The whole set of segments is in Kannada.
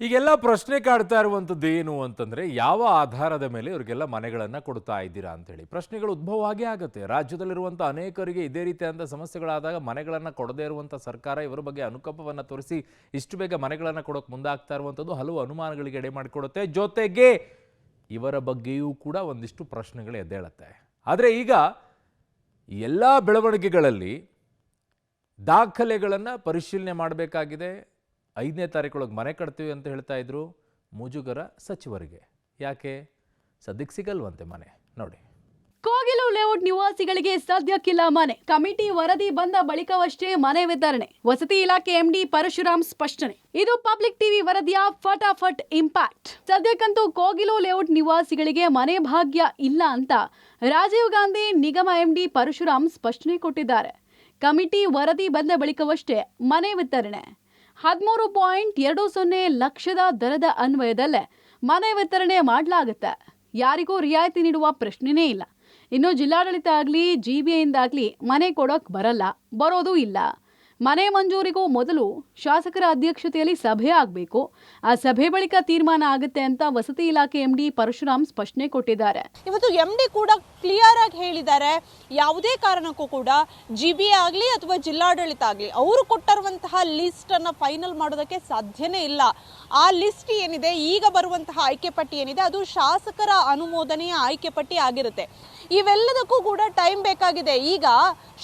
ಈಗೆಲ್ಲ ಪ್ರಶ್ನೆ ಕಾಡ್ತಾ ಇರುವಂಥದ್ದು ಏನು ಅಂತಂದ್ರೆ ಯಾವ ಆಧಾರದ ಮೇಲೆ ಇವರಿಗೆಲ್ಲ ಮನೆಗಳನ್ನು ಕೊಡ್ತಾ ಇದ್ದೀರಾ ಅಂತೇಳಿ ಪ್ರಶ್ನೆಗಳು ಉದ್ಭವ ಆಗೇ ಆಗುತ್ತೆ. ರಾಜ್ಯದಲ್ಲಿರುವಂಥ ಅನೇಕರಿಗೆ ಇದೇ ರೀತಿಯಾದಂಥ ಸಮಸ್ಯೆಗಳಾದಾಗ ಮನೆಗಳನ್ನು ಕೊಡದೇ ಇರುವಂಥ ಸರ್ಕಾರ ಇವರ ಬಗ್ಗೆ ಅನುಕಂಪವನ್ನು ತೋರಿಸಿ ಇಷ್ಟು ಬೇಗ ಮನೆಗಳನ್ನು ಕೊಡೋಕೆ ಮುಂದಾಗ್ತಾ ಇರುವಂಥದ್ದು ಹಲವು ಅನುಮಾನಗಳಿಗೆ ಎಡೆ ಮಾಡಿಕೊಡುತ್ತೆ. ಜೊತೆಗೆ ಇವರ ಬಗ್ಗೆಯೂ ಕೂಡ ಒಂದಿಷ್ಟು ಪ್ರಶ್ನೆಗಳು ಎದ್ದೇಳುತ್ತೆ. ಆದರೆ ಈಗ ಎಲ್ಲ ಬೆಳವಣಿಗೆಗಳಲ್ಲಿ ದಾಖಲೆಗಳನ್ನು ಪರಿಶೀಲನೆ ಮಾಡಬೇಕಾಗಿದೆ. 5ನೇ ತಾರೀಕೊಳಗೆ ಮನೆ ಕಟ್ತೀವಿ ಅಂತ ಹೇಳ್ತಾ ಇದ್ರು ಮುಜುಗರ ಸಚಿವರಿಗೆ. ಯಾಕೆ ಸದ್ಯಕ್ಕೆ ಸಿಗಲ್ವಂತೆ ಮನೆ? ನೋಡಿ. ಕೋಗಿಲು ಲೇಔಟ್ ನಿವಾಸಿಗಳಿಗೆ ಸದ್ಯಕ್ಕಿಲ್ಲ ಮನೆ. ಕಮಿಟಿ ವರದಿ ಬಂದ ಬಳಿಕವಷ್ಟೇ ಮನೆ ವಿತರಣೆ. ವಸತಿ ಇಲಾಖೆ ಎಂಡಿ ಪರಶುರಾಮ್ ಸ್ಪಷ್ಟನೆ. ಇದು ಪಬ್ಲಿಕ್ ಟಿವಿ ವರದಿಯ ಫಟಾಫಟ್ ಇಂಪ್ಯಾಕ್ಟ್. ಸದ್ಯಕ್ಕಂತೂ ಕೋಗಿಲು ಲೇಔಟ್ ನಿವಾಸಿಗಳಿಗೆ ಮನೆ ಭಾಗ್ಯ ಇಲ್ಲ ಅಂತ ರಾಜೀವ್ ಗಾಂಧಿ ನಿಗಮ ಎಂಡಿ ಪರಶುರಾಮ್ ಸ್ಪಷ್ಟನೆ ಕೊಟ್ಟಿದ್ದಾರೆ. ಕಮಿಟಿ ವರದಿ ಬಂದ ಬಳಿಕವಷ್ಟೇ ಮನೆ ವಿತರಣೆ. 13.20 ಲಕ್ಷದ ದರದ ಅನ್ವಯದಲ್ಲೇ ಮನೆ ವಿತರಣೆ ಮಾಡಲಾಗುತ್ತೆ. ಯಾರಿಗೂ ರಿಯಾಯಿತಿ ನೀಡುವ ಪ್ರಶ್ನೆನೇ ಇಲ್ಲ. ಇನ್ನು ಜಿಲ್ಲಾಡಳಿತ ಆಗಲಿ ಜಿಬಿಎಯಿಂದಾಗಲಿ ಮನೆ ಕೊಡೋಕೆ ಬರೋದೂ ಇಲ್ಲ. ಮನೆ ಮಂಜೂರಿಗೂ ಮೊದಲು ಶಾಸಕರ ಅಧ್ಯಕ್ಷತೆಯಲ್ಲಿ ಸಭೆ ಆಗಬೇಕು. ಆ ಸಭೆ ಬಳಿಕ ತೀರ್ಮಾನ ಆಗುತ್ತೆ ಅಂತ ವಸತಿ ಇಲಾಖೆ ಎಂಡಿ ಪರಶುರಾಮ್ ಸ್ಪಷ್ಟನೆ ಕೊಟ್ಟಿದ್ದಾರೆ. ಇವತ್ತು ಎಂಡಿ ಕೂಡ ಕ್ಲಿಯರ್ ಆಗಿ ಹೇಳಿದ್ದಾರೆ, ಯಾವುದೇ ಕಾರಣಕ್ಕೂ ಕೂಡ ಜಿಬಿಎ ಆಗಲಿ ಅಥವಾ ಜಿಲ್ಲಾಡಳಿತ ಆಗಲಿ ಅವರು ಕೊಟ್ಟಿರುವಂತಹ ಲಿಸ್ಟ್ ಅನ್ನ ಫೈನಲ್ ಮಾಡೋದಕ್ಕೆ ಸಾಧ್ಯನೇ ಇಲ್ಲ. ಆ ಲಿಸ್ಟ್ ಏನಿದೆ, ಈಗ ಬರುವಂತಹ ಆಯ್ಕೆ ಪಟ್ಟಿ ಏನಿದೆ, ಅದು ಶಾಸಕರ ಅನುಮೋದನೆಯ ಆಯ್ಕೆ ಪಟ್ಟಿ ಆಗಿರುತ್ತೆ. ಇವೆಲ್ಲದಕ್ಕೂ ಕೂಡ ಟೈಮ್ ಬೇಕಾಗಿದೆ. ಈಗ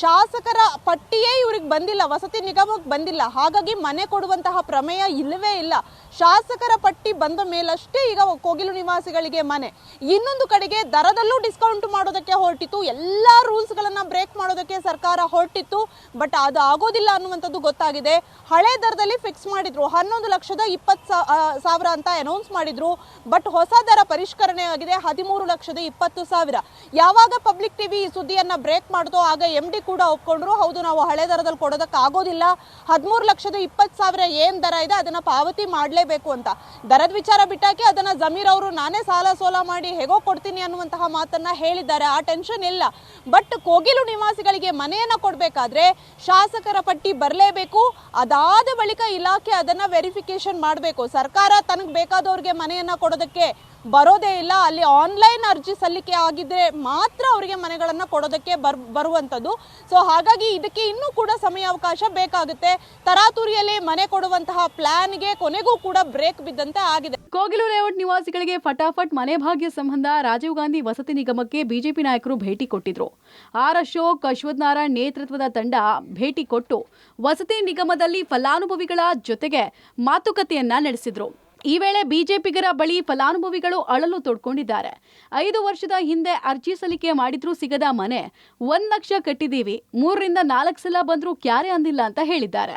ಶಾಸಕರ ಪಟ್ಟಿಯೇ ಇವ್ರಿಗೆ ಬಂದಿಲ್ಲ, ವಸತಿ ನಿಗಮಕ್ಕೆ ಬಂದಿಲ್ಲ. ಹಾಗಾಗಿ ಮನೆ ಕೊಡುವಂತಹ ಪ್ರಮೇಯ ಇಲ್ಲವೇ ಇಲ್ಲ. ಶಾಸಕರ ಪಟ್ಟಿ ಬಂದ ಮೇಲಷ್ಟೇ ಈಗ ಕೋಗಿಲು ನಿವಾಸಿಗಳಿಗೆ ಮನೆ. ಇನ್ನೊಂದು ಕಡೆಗೆ ದರದಲ್ಲೂ ಡಿಸ್ಕೌಂಟ್ ಮಾಡೋದಕ್ಕೆ ಹೊರಟಿತ್ತು. ಎಲ್ಲ ರೂಲ್ಸ್ ಗಳನ್ನ ಬ್ರೇಕ್ ಮಾಡೋದಕ್ಕೆ ಸರ್ಕಾರ ಹೊರಟಿತ್ತು. ಬಟ್ ಅದು ಆಗೋದಿಲ್ಲ ಅನ್ನುವಂಥದ್ದು ಗೊತ್ತಾಗಿದೆ. ಹಳೆ ದರದಲ್ಲಿ ಫಿಕ್ಸ್ ಮಾಡಿದ್ರು, 11,20,000 ಅಂತ ಅನೌನ್ಸ್ ಮಾಡಿದ್ರು. ಬಟ್ ಹೊಸ ದರ ಪರಿಷ್ಕರಣೆ ಆಗಿದೆ, 13,20,000. ಯಾವಾಗ ಪಬ್ಲಿಕ್ ಟಿವಿ ಈ ಸುದ್ದಿಯನ್ನ ಬ್ರೇಕ್ ಮಾಡಿದೋ ಆಗ ಎಂಡಿ ಕೂಡ ಒಪ್ಕೊಂಡ್ರು, ಹೌದು ನಾವು ಹಳೆ ದರದಲ್ಲಿ ಕೊಡೋದಕ್ಕೆ ಆಗೋದಿಲ್ಲ, 13,20,000 ಏನ್ ದರ ಇದೆ ಅದನ್ನ ಪಾವತಿ ಮಾಡಲೇಬೇಕು ಅಂತ. ದರದ ವಿಚಾರ ಬಿಟ್ಟಾಕಿ ಅದನ್ನ ಜಮೀರ್ ಅವರು ನಾನೇ ಸಾಲ ಸೋಲ ಮಾಡಿ ಹೇಗೋ ಕೊಡ್ತೀನಿ ಅನ್ನುವಂತಹ ಮಾತನ್ನ ಹೇಳಿದ್ದಾರೆ. ಆ ಟೆನ್ಷನ್ ಇಲ್ಲ. ಬಟ್ ಕೋಗಿಲು ನಿವಾಸಿಗಳಿಗೆ ಮನೆಯನ್ನ ಕೊಡ್ಬೇಕಾದ್ರೆ ಶಾಸಕರ ಪಟ್ಟಿ ಬರಲೇಬೇಕು. ಅದಾದ ಬಳಿಕ ಇಲಾಖೆ ಅದನ್ನ ವೆರಿಫಿಕೇಶನ್ ಮಾಡಬೇಕು. ಸರ್ಕಾರ ತನಗೆ ಬೇಕಾದವ್ರಿಗೆ ಮನೆಯನ್ನ ಕೊಡೋದಕ್ಕೆ ಬರೋದೇ ಇಲ್ಲ. ಅಲ್ಲಿ ಆನ್ಲೈನ್ ಅರ್ಜಿ ಸಲ್ಲಿಕೆ ಆಗಿದ್ರೆ ಮಾತ್ರ ಅವರಿಗೆ ಮನೆಗಳನ್ನ ಕೊಡೋದಕ್ಕೆ ಬರುವಂತದ್ದು. ಸೊ ಹಾಗಾಗಿ ಇದಕ್ಕೆ ಇನ್ನೂ ಕೂಡ ಸಮಯಾವಕಾಶ ಬೇಕಾಗುತ್ತೆ. ತರಾತುರಿಯಲ್ಲಿ ಮನೆ ಕೊಡುವಂತಹ ಪ್ಲಾನ್ಗೆ ಕೊನೆಗೂ ಕೂಡ ಬ್ರೇಕ್ ಬಿದ್ದಂತೆ ಆಗಿದೆ. ಕೋಗಿಲು ಲೇಔಟ್ ನಿವಾಸಿಗಳಿಗೆ ಫಟಾಫಟ್ ಮನೆ ಭಾಗ್ಯ ಸಂಬಂಧ ರಾಜೀವ್ ಗಾಂಧಿ ವಸತಿ ನಿಗಮಕ್ಕೆ ಬಿಜೆಪಿ ನಾಯಕರು ಭೇಟಿ ಕೊಟ್ಟಿದ್ರು. ಆರ್ ಅಶೋಕ್, ಅಶ್ವಥ್ ನಾರಾಯಣ್ ನೇತೃತ್ವದ ತಂಡ ಭೇಟಿ ಕೊಟ್ಟು ವಸತಿ ನಿಗಮದಲ್ಲಿ ಫಲಾನುಭವಿಗಳ ಜೊತೆಗೆ ಮಾತುಕತೆಯನ್ನ ನಡೆಸಿದ್ರು. ಈ ವೇಳೆ ಬಿಜೆಪಿಗರ ಬಳಿ ಫಲಾನುಭವಿಗಳು ಅಳಲು ತೊಡ್ಕೊಂಡಿದ್ದಾರೆ. 5 ವರ್ಷದ ಹಿಂದೆ ಅರ್ಜಿ ಸಲ್ಲಿಕೆ ಮಾಡಿದ್ರೂ ಸಿಗದ ಮನೆ, 1 ಲಕ್ಷ ಕಟ್ಟಿದೀವಿ, 3 ರಿಂದ 4 ಸಲ ಬಂದ್ರೂ ಕ್ಯಾರೆ ಅಂದಿಲ್ಲ ಅಂತ ಹೇಳಿದ್ದಾರೆ.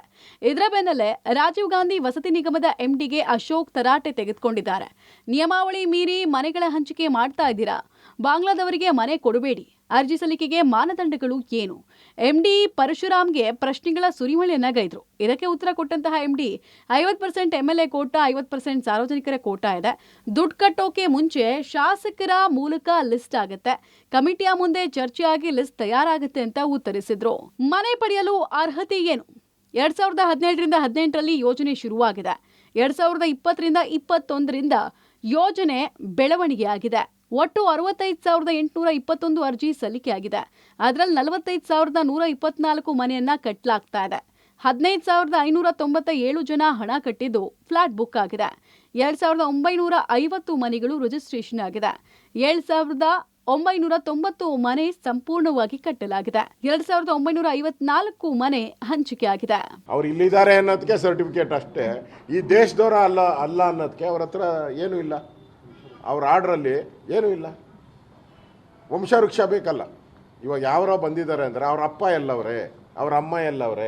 ಇದರ ಬೆನ್ನಲ್ಲೇ ರಾಜೀವ್ ಗಾಂಧಿ ವಸತಿ ನಿಗಮದ ಎಂಡಿಗೆ ಅಶೋಕ್ ತರಾಟೆ ತೆಗೆದುಕೊಂಡಿದ್ದಾರೆ. ನಿಯಮಾವಳಿ ಮೀರಿ ಮನೆಗಳ ಹಂಚಿಕೆ ಮಾಡ್ತಾ ಇದ್ದೀರಾ, ಬಾಂಗ್ಲಾದವರಿಗೆ ಮನೆ ಕೊಡಬೇಡಿ, ಅರ್ಜಿ ಸಲ್ಲಿಕೆಗೆ ಮಾನದಂಡಗಳು ಏನು? ಎಂಡಿ ಪರಶುರಾಮ್ಗೆ ಪ್ರಶ್ನೆಗಳ ಸುರಿಮಳೆಯನ್ನ ಗೈದ್ರು. ಇದಕ್ಕೆ ಉತ್ತರ ಕೊಟ್ಟಂತಹ ಎಂಡಿ 50% MLA ಕೋಟಾ, 50% ಸಾರ್ವಜನಿಕರ ಕೋಟಾ ಇದೆ. ದುಡ್ಡು ಕಟ್ಟೋಕೆ ಮುಂಚೆ ಶಾಸಕರ ಮೂಲಕ ಲಿಸ್ಟ್ ಆಗುತ್ತೆ, ಕಮಿಟಿಯ ಮುಂದೆ ಚರ್ಚೆ ಆಗಿ ಲಿಸ್ಟ್ ತಯಾರಾಗುತ್ತೆ ಅಂತ ಉತ್ತರಿಸಿದ್ರು. ಮನೆ ಪಡೆಯಲು ಅರ್ಹತೆ ಏನು? 2017ರಿಂದ 18ರಲ್ಲಿ ಯೋಜನೆ ಶುರುವಾಗಿದೆ. 2020ರಿಂದ 21ರಿಂದ ಯೋಜನೆ ಬೆಳವಣಿಗೆ ಆಗಿದೆ. ಒಟ್ಟು 65,821 ಅರ್ಜಿ ಸಲ್ಲಿಕೆಯಾಗಿದೆ. ಅದರಲ್ಲಿ 45,124 ಮನೆಯನ್ನ ಕಟ್ಟಲಾಗ್ತಾ ಇದೆ. 15,597 ಜನ ಹಣ ಕಟ್ಟಿದ್ದು ಫ್ಲಾಟ್ ಬುಕ್ ಆಗಿದೆ. 2,950 ಮನೆಗಳು ರಿಜಿಸ್ಟ್ರೇಷನ್ ಆಗಿದೆ. 7,990 ಮನೆ ಸಂಪೂರ್ಣವಾಗಿ ಕಟ್ಟಲಾಗಿದೆ. 2,954 ಮನೆ ಹಂಚಿಕೆ ಆಗಿದೆ. ಅವ್ರು ಇಲ್ಲಿದ್ದಾರೆ ಅನ್ನೋದಕ್ಕೆ ಸರ್ಟಿಫಿಕೇಟ್ ಅಷ್ಟೇ. ಈ ದೇಶದವರ ಅಲ್ಲ ಅನ್ನೋದಕ್ಕೆ ಅವ್ರ ಹತ್ರ ಏನೂ ಇಲ್ಲ. ಅವ್ರ ಆರ್ಡ್ರಲ್ಲಿ ಏನೂ ಇಲ್ಲ. ವಂಶವೃಕ್ಷ ಬೇಕಲ್ಲ. ಇವಾಗ ಯಾರೋ ಬಂದಿದ್ದಾರೆ ಅಂದರೆ ಅವ್ರ ಅಪ್ಪ ಎಲ್ಲವ್ರೆ, ಅವ್ರ ಅಮ್ಮ ಎಲ್ಲವ್ರೆ,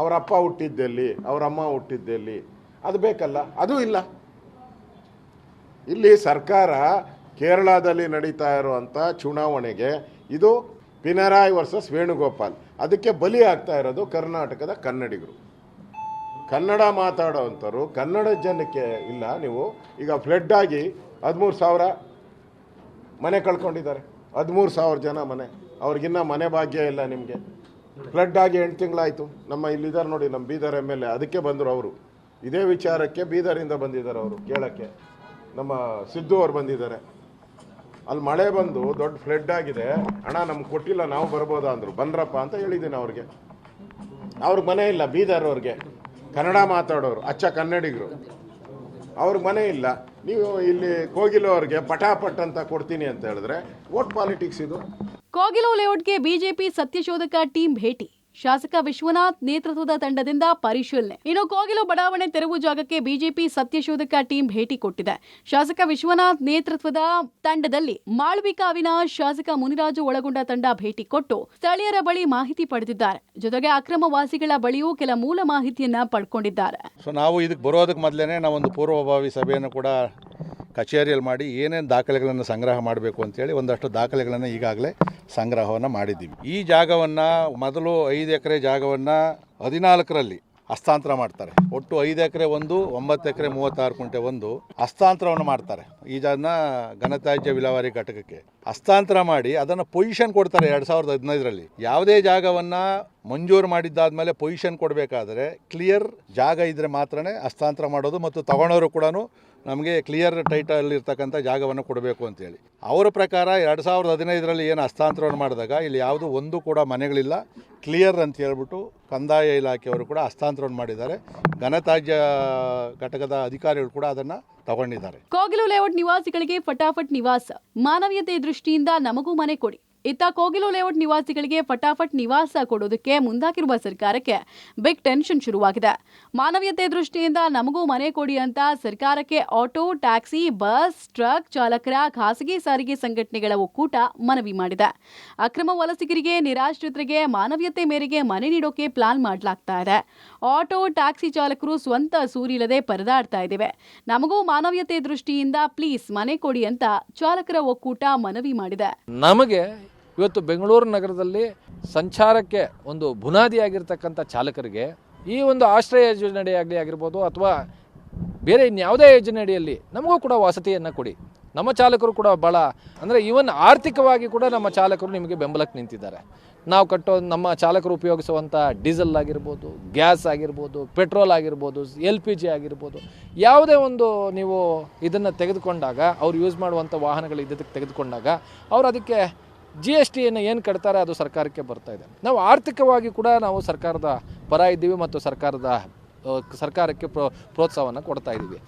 ಅವ್ರ ಅಪ್ಪ ಹುಟ್ಟಿದ್ದೆಲ್ಲಿ, ಅವ್ರ ಅಮ್ಮ ಹುಟ್ಟಿದ್ದೆಲ್ಲಿ, ಅದು ಬೇಕಲ್ಲ. ಅದೂ ಇಲ್ಲ. ಇಲ್ಲಿ ಸರ್ಕಾರ ಕೇರಳದಲ್ಲಿ ನಡೀತಾ ಇರುವಂಥ ಚುನಾವಣೆಗೆ ಇದು ಪಿನರಾಯಿ ವರ್ಸಸ್ ವೇಣುಗೋಪಾಲ್, ಅದಕ್ಕೆ ಬಲಿ ಆಗ್ತಾ ಇರೋದು ಕರ್ನಾಟಕದ ಕನ್ನಡಿಗರು. ಕನ್ನಡ ಮಾತಾಡೋವಂಥವ್ರು ಕನ್ನಡ ಜನಕ್ಕೆ ಇಲ್ಲ. ನೀವು ಈಗ ಫ್ಲಡ್ ಆಗಿ 13,000 ಮನೆ ಕಳ್ಕೊಂಡಿದ್ದಾರೆ. 13,000 ಜನ ಮನೆ, ಅವ್ರಿಗಿನ್ನ ಮನೆ ಭಾಗ್ಯ ಇಲ್ಲ. ನಿಮಗೆ ಫ್ಲಡ್ ಆಗಿ 8 ತಿಂಗಳಾಯಿತು. ನಮ್ಮ ಇಲ್ಲಿದ್ದಾರೆ ನೋಡಿ, ನಮ್ಮ ಬೀದರ್ MLA, ಅದಕ್ಕೆ ಬಂದರು ಅವರು. ಇದೇ ವಿಚಾರಕ್ಕೆ ಬೀದರಿಂದ ಬಂದಿದ್ದಾರೆ ಅವರು ಕೇಳಕ್ಕೆ, ನಮ್ಮ ಸಿದ್ದು ಅವ್ರು ಬಂದಿದ್ದಾರೆ. ಅಲ್ಲಿ ಮಳೆ ಬಂದು ದೊಡ್ಡ ಫ್ಲಡ್ ಆಗಿದೆ, ಹಣ ನಮ್ಗೆ ಕೊಟ್ಟಿಲ್ಲ, ನಾವು ಬರ್ಬೋದಾ ಅಂದರು. ಬಂದ್ರಪ್ಪ ಅಂತ ಹೇಳಿದ್ದೀನಿ ಅವ್ರಿಗೆ. ಅವ್ರಿಗೆ ಮನೆ ಇಲ್ಲ, ಬೀದರ್ ಅವ್ರಿಗೆ ಕನ್ನಡ ಮಾತಾಡೋರು, ಅಚ್ಚ ಕನ್ನಡಿಗರು, ಅವ್ರಿಗೆ ಮನೆ ಇಲ್ಲ. ನೀವು ಇಲ್ಲಿ ಕೋಗಿಲು ಅವ್ರಿಗೆ ಪಟಾಪಟ್ ಅಂತ ಕೊಡ್ತೀನಿ ಅಂತ ಹೇಳಿದ್ರೆ ವೋಟ್ ಪಾಲಿಟಿಕ್ಸ್ ಇದು. ಕೋಗಿಲು ಲೇಔಟ್ಗೆ ಬಿಜೆಪಿ ಸತ್ಯಶೋಧಕ ಟೀಮ್ ಭೇಟಿ, ಶಾಸಕ ವಿಶ್ವನಾಥ್ ನೇತೃತ್ವದ ತಂಡದಿಂದ ಪರಿಶೀಲನೆ. ಇನ್ನು ಕೋಗಿಲು ಬಡಾವಣೆ ತೆರವು ಜಾಗಕ್ಕೆ ಬಿಜೆಪಿ ಸತ್ಯಶೋಧಕ ಟೀಮ್ ಭೇಟಿ ಕೊಟ್ಟಿದೆ. ಶಾಸಕ ವಿಶ್ವನಾಥ್ ನೇತೃತ್ವದ ತಂಡದಲ್ಲಿ ಮಾಳ್ವಿಕಾ ಅವಿನಾಶ್, ಶಾಸಕ ಮುನಿರಾಜು ಒಳಗೊಂಡ ತಂಡ ಭೇಟಿ ಕೊಟ್ಟು ಸ್ಥಳೀಯರ ಬಳಿ ಮಾಹಿತಿ ಪಡೆದಿದ್ದಾರೆ. ಜೊತೆಗೆ ಅಕ್ರಮವಾಸಿಗಳ ಬಳಿಯೂ ಕೆಲ ಮೂಲ ಮಾಹಿತಿಯನ್ನ ಪಡ್ಕೊಂಡಿದ್ದಾರೆ. ಸೊ ನಾವು ಇದಕ್ಕೆ ಬರೋದಕ್ಕೆ ಮೊದಲೇ ನಾವೊಂದು ಪೂರ್ವಭಾವಿ ಸಭೆಯನ್ನು ಕೂಡ ಕಚೇರಿಯಲ್ಲಿ ಮಾಡಿ ಏನೇನು ದಾಖಲೆಗಳನ್ನು ಸಂಗ್ರಹ ಮಾಡಬೇಕು ಅಂತೇಳಿ ಒಂದಷ್ಟು ದಾಖಲೆಗಳನ್ನು ಈಗಾಗಲೇ ಸಂಗ್ರಹವನ್ನು ಮಾಡಿದ್ದೀವಿ. ಈ ಜಾಗವನ್ನು ಮೊದಲು 5 ಎಕರೆ ಜಾಗವನ್ನು 14ರಲ್ಲಿ ಹಸ್ತಾಂತರ ಮಾಡ್ತಾರೆ. ಒಟ್ಟು 5 ಎಕರೆ 1, 9 ಎಕರೆ 36 ಗುಂಟೆ 1 ಹಸ್ತಾಂತರವನ್ನು ಮಾಡ್ತಾರೆ. ಈ ಜಾಗನ ಘನತ್ಯಾಜ್ಯ ವಿಲೇವಾರಿ ಘಟಕಕ್ಕೆ ಹಸ್ತಾಂತರ ಮಾಡಿ ಅದನ್ನು ಪೊಸಿಷನ್ ಕೊಡ್ತಾರೆ 2015ರಲ್ಲಿ. ಯಾವುದೇ ಜಾಗವನ್ನು ಮಂಜೂರು ಮಾಡಿದ್ದಾದಮೇಲೆ ಪೊಸಿಷನ್ ಕೊಡಬೇಕಾದ್ರೆ ಕ್ಲಿಯರ್ ಜಾಗ ಇದ್ದರೆ ಮಾತ್ರನೇ ಹಸ್ತಾಂತರ ಮಾಡೋದು, ಮತ್ತು ತಗೊಳ್ಳೋರು ಕೂಡ ನಮಗೆ ಕ್ಲಿಯರ್ ಟೈಟಲ್ ಇರ್ತಕ್ಕಂಥ ಜಾಗವನ್ನು ಕೊಡಬೇಕು ಅಂತೇಳಿ. ಅವರ ಪ್ರಕಾರ 2015ರಲ್ಲಿ ಏನು ಹಸ್ತಾಂತರವನ್ನು ಮಾಡಿದಾಗ ಇಲ್ಲಿ ಯಾವುದು ಒಂದು ಕೂಡ ಮನೆಗಳಿಲ್ಲ, ಕ್ಲಿಯರ್ ಅಂತ ಹೇಳ್ಬಿಟ್ಟು ಕಂದಾಯ ಇಲಾಖೆಯವರು ಕೂಡ ಹಸ್ತಾಂತರವನ್ನು ಮಾಡಿದ್ದಾರೆ. ಘನತ್ಯಾಜ್ಯ ಘಟಕದ ಅಧಿಕಾರಿಗಳು ಕೂಡ ಅದನ್ನು ತಗೊಂಡಿದ್ದಾರೆ. ಕೋಗಿಲು ಲೇಔಟ್ ನಿವಾಸಿಗಳಿಗೆ ಫಟಾಫಟ್ ನಿವಾಸ, ಮಾನವೀಯತೆ ದೃಷ್ಟಿಯಿಂದ ನಮಗೂ ಮನೆ ಕೊಡಿ. ಇತ್ತ ಕೋಗಿಲು ಲೇಔಟ್ ನಿವಾಸಿಗಳಿಗೆ ಫಟಾಫಟ್ ನಿವಾಸ ಕೊಡೋದಕ್ಕೆ ಮುಂದಾಗಿರುವ ಸರ್ಕಾರಕ್ಕೆ ಬಿಗ್ ಟೆನ್ಷನ್ ಶುರುವಾಗಿದೆ. ಮಾನವೀಯತೆ ದೃಷ್ಟಿಯಿಂದ ನಮಗೂ ಮನೆ ಕೊಡಿ ಅಂತ ಸರ್ಕಾರಕ್ಕೆ ಆಟೋ, ಟ್ಯಾಕ್ಸಿ, ಬಸ್, ಟ್ರಕ್ ಚಾಲಕರ ಖಾಸಗಿ ಸಾರಿಗೆ ಸಂಘಟನೆಗಳ ಒಕ್ಕೂಟ ಮನವಿ ಮಾಡಿದೆ. ಅಕ್ರಮ ವಲಸಿಗರಿಗೆ, ನಿರಾಶ್ರಿತರಿಗೆ ಮಾನವೀಯತೆ ಮೇರೆಗೆ ಮನೆ ನೀಡೋಕೆ ಪ್ಲಾನ್ ಮಾಡಲಾಗ್ತಾ ಇದೆ. ಆಟೋ, ಟ್ಯಾಕ್ಸಿ ಚಾಲಕರು ಸ್ವಂತ ಸೂರಿಲ್ಲದೆ ಪರದಾಡ್ತಾ ಇದ್ದೇವೆ. ನಮಗೂ ಮಾನವೀಯತೆ ದೃಷ್ಟಿಯಿಂದ ಪ್ಲೀಸ್ ಮನೆ ಕೊಡಿ ಅಂತ ಚಾಲಕರ ಒಕ್ಕೂಟ ಮನವಿ ಮಾಡಿದೆ. ನಮಗೆ ಇವತ್ತು ಬೆಂಗಳೂರು ನಗರದಲ್ಲಿ ಸಂಚಾರಕ್ಕೆ ಒಂದು ಬುನಾದಿಯಾಗಿರ್ತಕ್ಕಂಥ ಚಾಲಕರಿಗೆ ಈ ಒಂದು ಆಶ್ರಯ ಯೋಜನೆ ಆಗಿರ್ಬೋದು ಅಥವಾ ಬೇರೆ ಇನ್ಯಾವುದೇ ಯೋಜನೆಯಡಿಯಲ್ಲಿ ನಮಗೂ ಕೂಡ ವಸತಿಯನ್ನು ಕೊಡಿ. ನಮ್ಮ ಚಾಲಕರು ಕೂಡ ಭಾಳ ಅಂದರೆ ಈವನ್ ಆರ್ಥಿಕವಾಗಿ ಕೂಡ ನಮ್ಮ ಚಾಲಕರು ನಿಮಗೆ ಬೆಂಬಲಕ್ಕೆ ನಿಂತಿದ್ದಾರೆ. ನಾವು ಕಟ್ಟೋ ನಮ್ಮ ಚಾಲಕರು ಉಪಯೋಗಿಸುವಂಥ ಡೀಸೆಲ್ ಆಗಿರ್ಬೋದು, ಗ್ಯಾಸ್ ಆಗಿರ್ಬೋದು, ಪೆಟ್ರೋಲ್ ಆಗಿರ್ಬೋದು, LPG ಆಗಿರ್ಬೋದು, ಯಾವುದೇ ಒಂದು ನೀವು ಇದನ್ನು ತೆಗೆದುಕೊಂಡಾಗ ಅವ್ರು ಯೂಸ್ ಮಾಡುವಂಥ ವಾಹನಗಳು ಇದಕ್ಕೆ ತೆಗೆದುಕೊಂಡಾಗ ಅವ್ರು ಅದಕ್ಕೆ GSTಯನ್ನು ಏನು ಕಟ್ತಾರೆ ಅದು ಸರ್ಕಾರಕ್ಕೆ ಬರ್ತಾ ಇದೆ. ನಾವು ಆರ್ಥಿಕವಾಗಿ ಕೂಡ ನಾವು ಸರ್ಕಾರದ ಪರ ಇದ್ದೀವಿ ಮತ್ತು ಸರ್ಕಾರಕ್ಕೆ ಪ್ರೋತ್ಸಾಹವನ್ನು ಕೊಡ್ತಾ ಇದ್ದೀವಿ.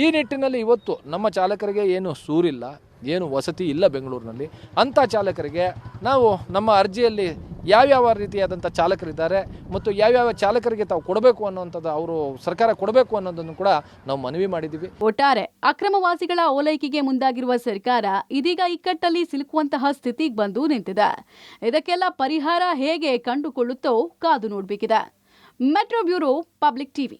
ಈ ನಿಟ್ಟಿನಲ್ಲಿ ಇವತ್ತು ನಮ್ಮ ಚಾಲಕರಿಗೆ ಏನು ಸೂರಿಲ್ಲ, ಏನು ವಸತಿ ಇಲ್ಲ ಬೆಂಗಳೂರಿನಲ್ಲಿ, ಅಂಥ ಚಾಲಕರಿಗೆ ನಾವು ನಮ್ಮ ಅರ್ಜಿಯಲ್ಲಿ ಯಾವ್ಯಾವ ರೀತಿಯಾದಂಥ ಚಾಲಕರಿದ್ದಾರೆ ಮತ್ತು ಯಾವ್ಯಾವ ಚಾಲಕರಿಗೆ ತಾವು ಕೊಡಬೇಕು ಅನ್ನೋಂಥದ್ದು ಅವರು ಸರ್ಕಾರ ಕೊಡಬೇಕು ಅನ್ನೋದನ್ನು ಕೂಡ ನಾವು ಮನವಿ ಮಾಡಿದ್ದೀವಿ. ಒಟ್ಟಾರೆ ಅಕ್ರಮವಾಸಿಗಳ ಓಲೈಕೆಗೆ ಮುಂದಾಗಿರುವ ಸರ್ಕಾರ ಇದೀಗ ಇಕ್ಕಟ್ಟಲ್ಲಿ ಸಿಲುಕುವಂತಹ ಸ್ಥಿತಿಗೆ ಬಂದು ನಿಂತಿದೆ. ಇದಕ್ಕೆಲ್ಲ ಪರಿಹಾರ ಹೇಗೆ ಕಂಡುಕೊಳ್ಳುತ್ತೋ ಕಾದು ನೋಡಬೇಕಿದೆ. Metro bureau, public TV.